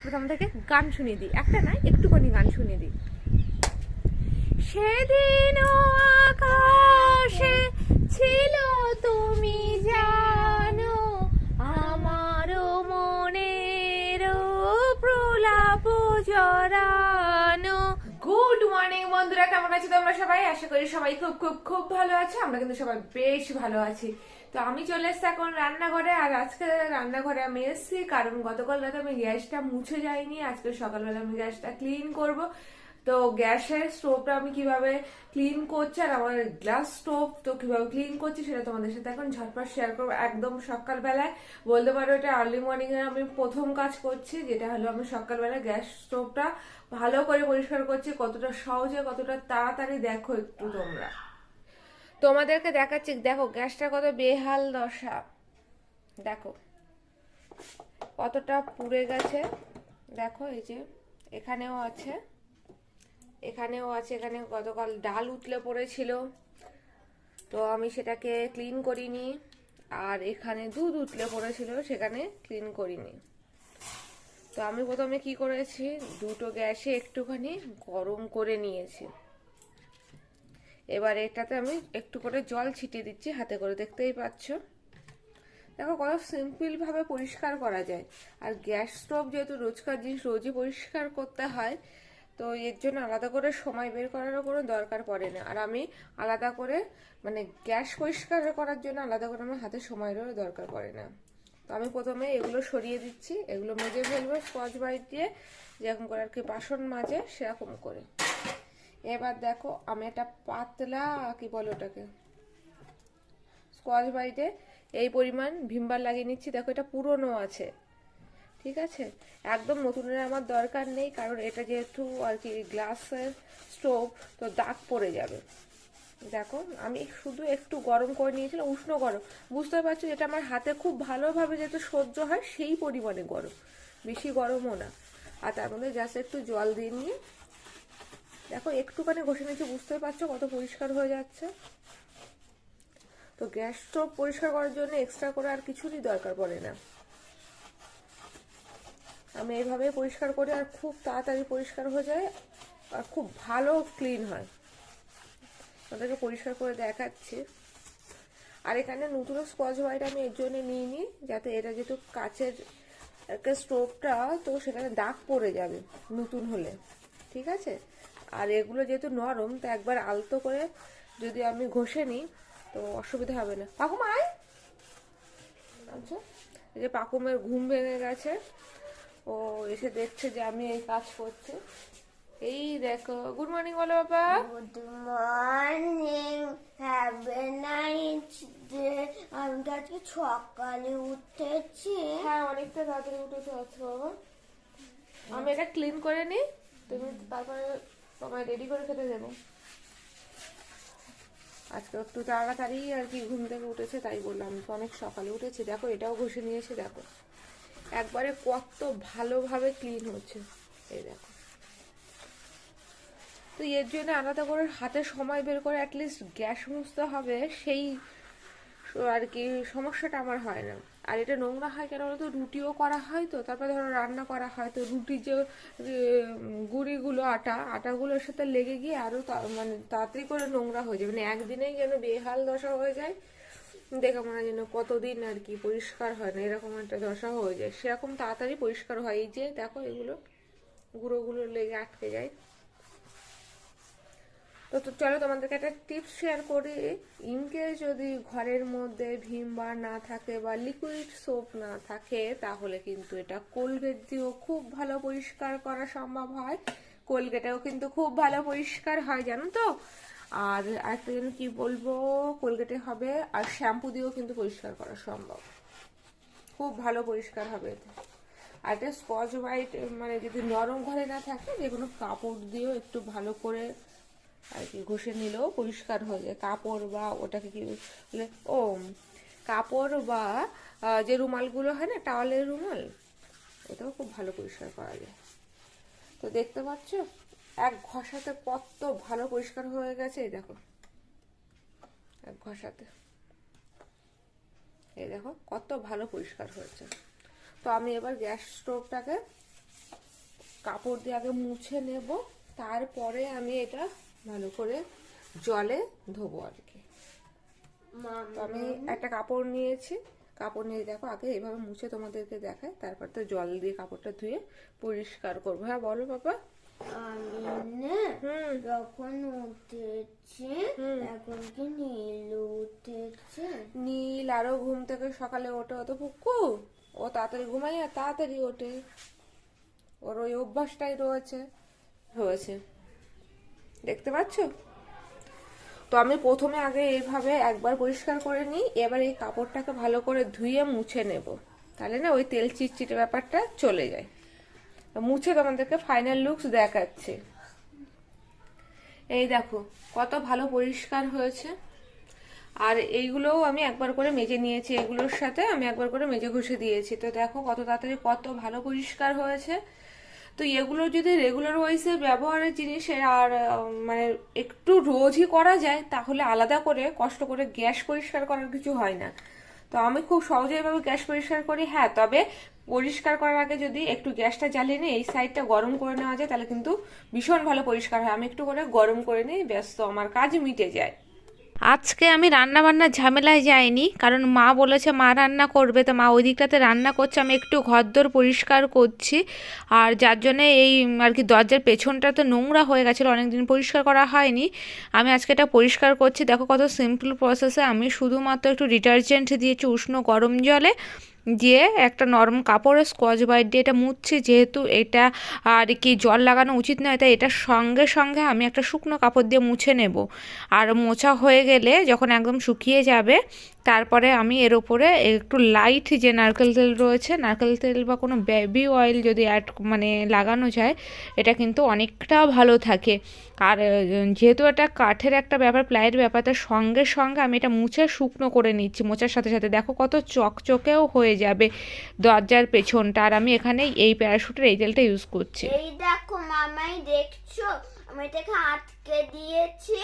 প্রথম থেকে গান শুনিয়ে দিই, একটা না একটুখানি গান শুনিয়ে দিই। সেদিন আকাশে ছিল তুমি জানো, আমারও মনের প্রলাপ জড়ানো। গুড মর্নিং বন্ধুরা, কেমন আছো তোমরা সবাই? আশা করি সবাই খুব খুব খুব ভালো আছো। আমরা কিন্তু সবাই বেশ ভালো আছি। তো আমি চলে এসেছি এখন রান্নাঘরে। আর আজকে রান্নাঘরে আমি এসেছি কারণ গতকাল রাতে আমি গ্যাসটা মুছে যাইনি। আজকে সকালবেলা আমি গ্যাসটা ক্লিন করব। তো গ্যাসের স্টোভটা আমি কিভাবে ক্লিন করছি আর আমার গ্লাস স্টোভ তো কিভাবে ক্লিন করছি সেটা তোমাদের সাথে এখন ঝটপট শেয়ার করবো। একদম সকালবেলায় বলতে পারো এটা আর্লি মর্নিং এ আমি প্রথম কাজ করছি, যেটা হলো আমি সকালবেলা গ্যাস স্টোভটা ভালো করে পরিষ্কার করছি। কতটা সহজে কতটা তাড়াতাড়ি দেখো একটু তোমরা, তোমাদেরকে দেখাচ্ছি। দেখো গ্যাসটা কত বেহাল দশা, দেখো কতটা পুড়ে গেছে। দেখো এই যে এখানেও আছে, এখানেও আছে, এখানে গতকাল ডাল উতলে পড়েছিল তো আমি সেটাকে ক্লিন করিনি। আর এখানে দুধ উতলে পড়েছিল, সেখানে ক্লিন করিনি। তো আমি প্রথমে কি করেছি, দুটো গ্যাসে একটুখানি গরম করে নিয়েছি। এবার এটাতে আমি একটু করে জল ছিটিয়ে দিচ্ছি হাতে করে, দেখতেই পাচ্ছ। দেখো কত সিম্পল ভাবে পরিষ্কার করা যায়। আর গ্যাস স্টোভ যেহেতু রোজকার জিনিস, রোজই পরিষ্কার করতে হয়, তো এর জন্য আলাদা করে সময় বের করারও কোনো দরকার পড়ে না। আর আমি আলাদা করে মানে গ্যাস পরিষ্কার করার জন্য আলাদা করে আমার হাতে সময়েরও দরকার পড়ে না। তো আমি প্রথমে এগুলো সরিয়ে দিচ্ছি, এগুলো মেজে ফেলবো স্কচ ব্রাইট দিয়ে, যেরকম করে আর কি বাসন মাজে সেরকম করে। এবার দেখো আমি একটা পাতলা কি বলো ওটাকে স্কচ ব্রাইটে এই পরিমাণ ভিমবার লাগিয়ে নিচ্ছি। দেখো এটা পুরনো আছে, ঠিক আছে, একদম নতুনের আমার দরকার নেই, কারণ এটা যেহেতু আর কি গ্লাসের স্টোভ তো দাগ পড়ে যাবে। দেখো আমি শুধু একটু গরম করে নিয়েছিলাম, উষ্ণ গরম, বুঝতে পারছো এটা আমার হাতে খুব ভালোভাবে যেহেতু সহ্য হয় সেই পরিমাণে গরম, বেশি গরমও না। আর তার মধ্যে জাস্ট একটু জল দিয়ে নিয়ে দেখো একটুখানি ঘষে নিয়েছি, বুঝতে পারছো কত পরিষ্কার হয়ে যাচ্ছে। তো গ্যাস স্টোভ পরিষ্কার করার জন্য এক্সট্রা করে আর কিছুরই দরকার পড়ে না। আমি এইভাবে পরিষ্কার করি আর খুব তাড়াতাড়ি পরিষ্কার হয়ে যায় আর খুব ভালো ক্লিন হয়। ওদেরকে পরিষ্কার করে দেখাচ্ছি। আর এখানে নতুন স্কচ ব্রাইট আমি এর জন্য নিইনি, যাতে এটা যেহেতু কাচের একটা স্টোভটা, তো সেখানে দাগ পড়ে যাবে নতুন হলে, ঠিক আছে। আর এগুলো যেহেতু নরম, তো একবার আলতো করে যদি আমি ঘষে নিই তো অসুবিধা হবে না। পাকুমাই, আচ্ছা এই যে পাকুমের ঘুম ভেঙে গেছে, ও এসে দেখছে যে আমি এই কাজ করছি। এই দেখো, গুড মর্নিং বলো বাবা। Good morning, have a nice day. আমি তো আজকে সকালে উঠেছি। হ্যাঁ অনেকটা তাড়াতাড়ি উঠেছো আজকে বাবা। আমি এটা ক্লিন করে নিই, তুমি তারপরে তোমায় রেডি করে খেতে দেবো। আজকে একটু তাড়াতাড়ি আর কি ঘুম থেকে উঠেছে, তাই বললাম তো অনেক সকালে উঠেছি। দেখো এটাও ঘষে নিয়েছে, দেখো একবারে কত ভালোভাবে ক্লিন হচ্ছে, এই দেখো। তো এর জন্য আলাদা করে হাতে সময় বের করে অ্যাটলিস্ট গ্যাস মুছতে হবে, সেই আর কি সমস্যাটা আমার হয় না। আর এটা নোংরা হয় কেন বলতো, রুটিও করা হয়, তো তারপরে ধরো রান্না করা হয়, তো রুটির যে গুঁড়িগুলো আটাগুলোর সাথে লেগে গিয়ে আরো মানে তাড়াতাড়ি করে নোংরা হয়ে যায়, মানে একদিনেই যেন বেহাল দশা হয়ে যায়। দেখে মনে হয় যেন কতদিন আর কি পরিষ্কার হয় না, এরকম একটা দশা হয়ে যায়। সেরকম তাড়াতাড়ি পরিষ্কার হয়। এই যে দেখো এগুলো গুঁড়োগুলো লেগে আটকে যায়। তো চলো তোমাদেরকে একটা টিপস শেয়ার করি। ইনকেস যদি ঘরের মধ্যে ভিম বার না থাকে বা লিকুইড সোপ না থাকে, তাহলে কিন্তু এটা কোলগেট দিয়েও খুব ভালো পরিষ্কার করা সম্ভব হয়। কোলগেটেও কিন্তু খুব ভালো পরিষ্কার হয়, জানো তো। আর একটা যেন কি বলবো, কোলগেটে হবে আর শ্যাম্পু দিয়েও কিন্তু পরিষ্কার করা সম্ভব, খুব ভালো পরিষ্কার হবে এতে। আর এটা স্কচ ব্রাইট মানে যদি নরম ঘরে না থাকে, যে কোনো কাপড় দিয়েও একটু ভালো করে আর কি ঘষে নিলেও পরিষ্কার হয়ে যায়। কাপড় বা ওটাকে কি বলে, ও কাপড় বা যে রুমালগুলো হয় না, টাওয়ালের রুমাল, ওটাও খুব ভালো পরিষ্কার করা যায়। তো দেখতে পাচ্ছ এক ঘষাতে কত ভালো পরিষ্কার হয়ে গেছে। এই দেখো এক ঘষাতে, এই দেখো কত ভালো পরিষ্কার হয়েছে। তো আমি এবার গ্যাস স্টোভটাকে কাপড় দিয়ে আগে মুছে নেব, তারপরে আমি এটা ভালো করে জলে ধোবো আর কি। তো আমি একটা কাপড় নিয়েছি, কাপড় নিয়ে দেখো আগে এইভাবে মুছে তোমাদেরকে দেখায়, তারপর তো জল দিয়ে কাপড়টা ধুয়ে পরিষ্কার করবো। হ্যাঁ বলো বাবা। যখন উঠেছে এখন কি নীল উঠেছে? নীল আরো ঘুম থেকে সকালে ওঠে, অত পুক্কু ও তাড়াতাড়ি ঘুমাই আর তাড়াতাড়ি ওঠে, ওর ওই অভ্যাসটাই হয়েছে, দেখতে পাচ্ছ? তো আমি প্রথমে আগে এইভাবে একবার পরিষ্কার করে নিই, এবার এই কাপড়টাকে ভালো করে ধুয়ে মুছে নেব, তাহলে না ওই তেল চিটচিটে ব্যাপারটা চলে যায়। মুছে তোমাদেরকে ফাইনাল লুকস দেখাচ্ছে। এই দেখো কত ভালো পরিষ্কার হয়েছে। আর এইগুলোও আমি একবার করে মেজে নিয়েছি, এগুলোর সাথে আমি একবার করে মেজে ঘষে দিয়েছি। তো দেখো কত তাড়াতাড়ি কত ভালো পরিষ্কার হয়েছে। তো এগুলো যদি রেগুলার ওয়াইজে ব্যবহারের জিনিসের আর মানে একটু রোজই করা যায়, তাহলে আলাদা করে কষ্ট করে গ্যাস পরিষ্কার করার কিছু হয় না। তো আমি খুব সহজে এভাবে গ্যাস পরিষ্কার করি। হ্যাঁ, তবে পরিষ্কার করার আগে যদি একটু গ্যাসটা জ্বালিয়ে নিয়ে এই সাইডটা গরম করে নেওয়া যায়, তাহলে কিন্তু ভীষণ ভালো পরিষ্কার হয়। আমি একটু করে গরম করে নিই, ব্যস্ত আমার কাজ মিটে যায়। আজকে আমি রান্না বান্নার ঝামেলায় যাইনি, কারণ মা বলেছে মা রান্না করবে, তো মা ওই দিকটাতে রান্না করছে, আমি একটু ঘরদোর পরিষ্কার করছি। আর যার জন্য এই আর কি দরজার পেছনটা তো নোংরা হয়ে গেছিলো, অনেকদিন পরিষ্কার করা হয়নি, আমি আজকে এটা পরিষ্কার করছি। দেখো কত সিম্পল প্রসেসে আমি শুধুমাত্র একটু ডিটারজেন্ট দিয়েছি উষ্ণ গরম জলে, দিয়ে একটা নরম কাপড়ে স্কচ ব্রাইট দিয়ে এটা মুছছি। যেহেতু এটা আর কি জল লাগানো উচিত নয়, তাই এটার সঙ্গে সঙ্গে আমি একটা শুকনো কাপড় দিয়ে মুছে নেব। আর মোছা হয়ে গেলে যখন একদম শুকিয়ে যাবে, তারপরে আমি এর উপরে একটু লাইট যে নারকেল তেল রয়েছে, নারকেল তেল বা কোনো বেবি অয়েল যদি মানে লাগানো যায়, এটা কিন্তু অনেকটা ভালো থাকে। আর যেহেতু এটা কাঠের একটা ব্যাপার, প্লাইয়ের ব্যাপার, তার সঙ্গে সঙ্গে আমি এটা মুছে শুকনো করে নিচ্ছি। মোছার সাথে সাথে দেখো কত চকচকেও হয়ে যাবে দরজার পেছনটা। আর আমি এখানে এই প্যারাশুটের এই তেলটা ইউজ করছি। এই দেখো মামাই, দেখছো আমি এটাকে আটকে দিয়েছি,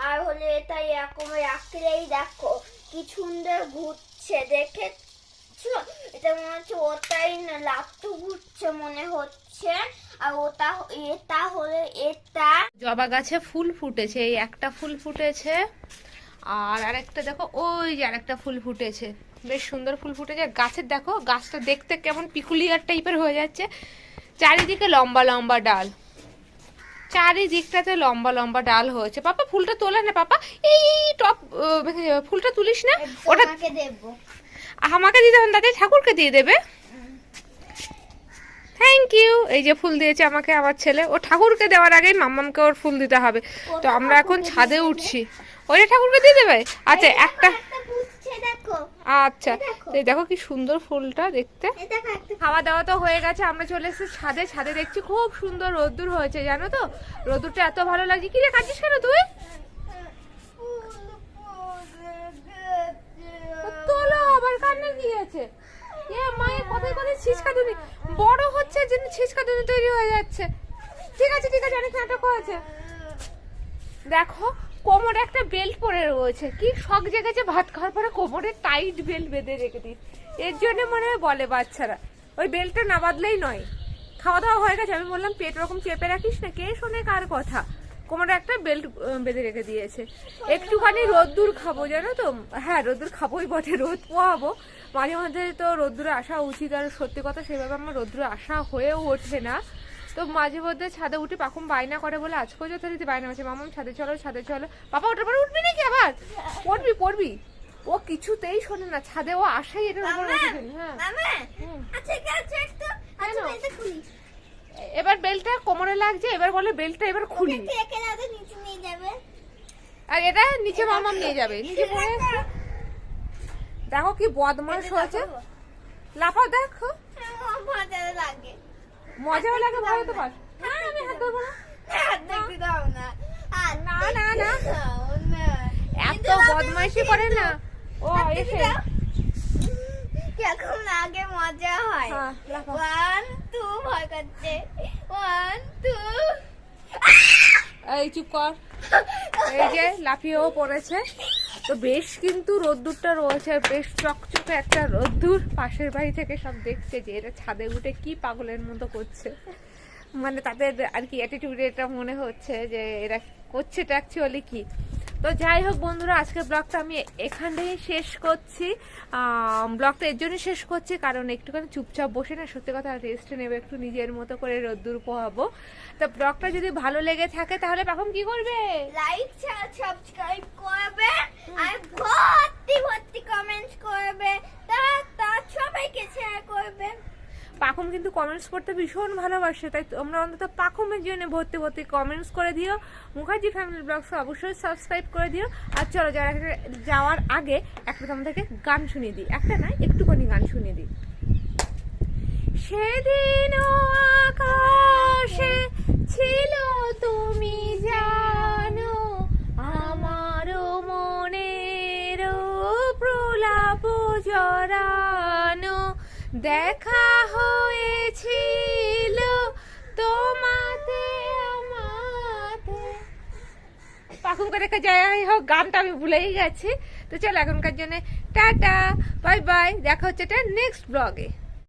আর হলে এটা এরকম রাখলেই দেখো কি সুন্দর ঘুরছে, দেখেছো? এটা মনে হচ্ছে ওটাই না, লাট্টু ঘুরছে মনে হচ্ছে। আর এটা হলে এটা জবা গাছে ফুল ফুটেছে, এই একটা ফুল ফুটেছে, আর আরেকটা দেখো ওই যে আরেকটা ফুল ফুটেছে, বেশ সুন্দর ফুল ফুটেছে। গাছের দেখো, গাছটা দেখতে কেমন পিকুলিয়ার টাইপের হয়ে যাচ্ছে, চারিদিকে লম্বা লম্বা ডাল, চারিদিকটাতে লম্বা লম্বা ডাল হয়েছে। পাপা ফুলটা তোলে না পাপা, এই টপ ভেঙে যাবে, ফুলটা তুলিস না, ওটা দেবো, আমাকে দিতে হবে, দাদা ঠাকুরকে দিয়ে দেবে। Thank you. এই যে ফুল দিয়েছে আমাকে আমার ছেলে, ও ঠাকুরকে দেওয়ার আগেই মাম্মামকে ওর ফুল দিতে হবে। তো আমরা এখন ছাদে উঠছি, ওইটা ঠাকুরকে দিয়ে দেবে। আচ্ছা একটা, আচ্ছা এই দেখো কি সুন্দর ফুলটা দেখতে। খাওয়া দাওয়া তো হয়ে গেছে, আমরা চলে এসেছি ছাদে। ছাদে দেখছি খুব সুন্দর রোদ্দুর হয়েছে, জানো তো রোদ্দুরটা এত ভালো লাগছে। কি রে কাঁদছিস কেন তুই? তোলো আবার, কান্না কি আছে? এ মায়ের কথায় কথায় ছিচকাদুনি বড় হচ্ছে, যেন ছিচকাদুনি তৈরি হয়ে যাচ্ছে। ঠিক আছে ঠিক আছে, অনেক নাটক হয়েছে। দেখো কোমরে একটা বেল্ট পরে রয়েছে, কি শখ জেগেছে ভাত খাওয়ার পরে কোমরে টাইট বেল্ট বেঁধে রেখে দিই। এর জন্য মনে হয় বলে বাচ্চারা ওই বেল্টটা না বাঁধলেই নয়। খাওয়া দাওয়া হয়ে গেছে, আমি বললাম পেট ওরকম চেপে রাখিস না, কে শোনে কার কথা। কোমরে একটা বেল্ট বেঁধে রেখে দিয়েছে। একটুখানি রোদ্দুর খাবো জানো তো, হ্যাঁ রোদ্দুর খাবোই বটে, রোদ পোয়াবো মাঝে মাঝে, তো রোদ্দুরে আসা উচিত। আর সত্যি কথা সেভাবে আমার রোদ্দুরে আসা হয়েও ওঠে না, তো মাঝে মধ্যে ছাদে উঠে পাখুম বায়না করে বলে আজকেও যথারীতি বায়না হচ্ছে, মামাম ছাদে চলো ছাদে চলো। পাপা ওটার পরে উঠবি নাকি আবার? পড়বি পড়বি, ও কিছুতেই শোনে না, ছাদে ও আসাই এটার উপর উঠবেন। হ্যাঁ এবার বেলটা কোমরে লাগছে, এবার বলে বেলটা এবার খুলি, আর এটা নিচে মামাম নিয়ে যাবে, নিচে পড়ে এসে দেখো কি বদমাশ হয়েছে। লাফাও দেখো, মজাও লাগে, ভয় তো পাস। আমি হাত ধরবো না, না না না, এত বদমাইশি করে না ও। এসে এখন আগে মজা হয়। 1 2 ভয় করছে, 1 2। এই চুপ কর, এই যে লাফিয়েও পড়েছে। তো বেশ কিন্তু রোদ্দুরটা রয়েছে, বেশ চকচকে একটা রোদ্দুর। পাশের বাড়ি থেকে সব দেখছে যে এটা ছাদে উঠে কি পাগলের মতো করছে। মানে তাদের আর কি অ্যাটিটিউডে এটা মনে হচ্ছে যে এরা করছে এটা অ্যাকচুয়ালি কি। তো যাই হোক বন্ধুরা, আজকের ব্লগটা আমি এখানেই শেষ করছি। ব্লগটা এর জন্য শেষ করছি কারণ একটুখানি চুপচাপ বসে না সত্যি কথা রেস্ট নেবে, একটু নিজের মতো করে রোদ্দুর পোহাবো। তো ব্লগটা যদি ভালো লেগে থাকে তাহলে পাখম কি করবে? লাইক সাবস্ক্রাইব করবে আর ভর্তি ভর্তি কমেন্টস করবে, তার সবাইকে শেয়ার করবে। পাখম কিন্তু কমেন্টস করতে ভীষণ ভালোবাসে, তাই তোমরা অন্তত পাখমের জন্য ভর্তি ভর্তি কমেন্টস করে দিও। মুখার্জি ফ্যামিলি ব্লগস অবশ্যই সাবস্ক্রাইব করে দিও। আর চলো যাওয়ার আগে একটা তোমাদেরকে গান শুনিয়ে দিই, একটা না একটুখানি গান শুনিয়ে দিই। সেদিন আকাশে ছিল তুমি জানো, আমারও মনের প্রলাপ জড়ানো, দেখা হয়েছিল তোমাতে আমাতে। পাখুমকে দেখা যায় হোক, গানটা আমি ভুলেই গেছি। তো চলো এখনকার জন্য টাটা, বাই বাই, দেখা হচ্ছে নেক্সট ব্লগে।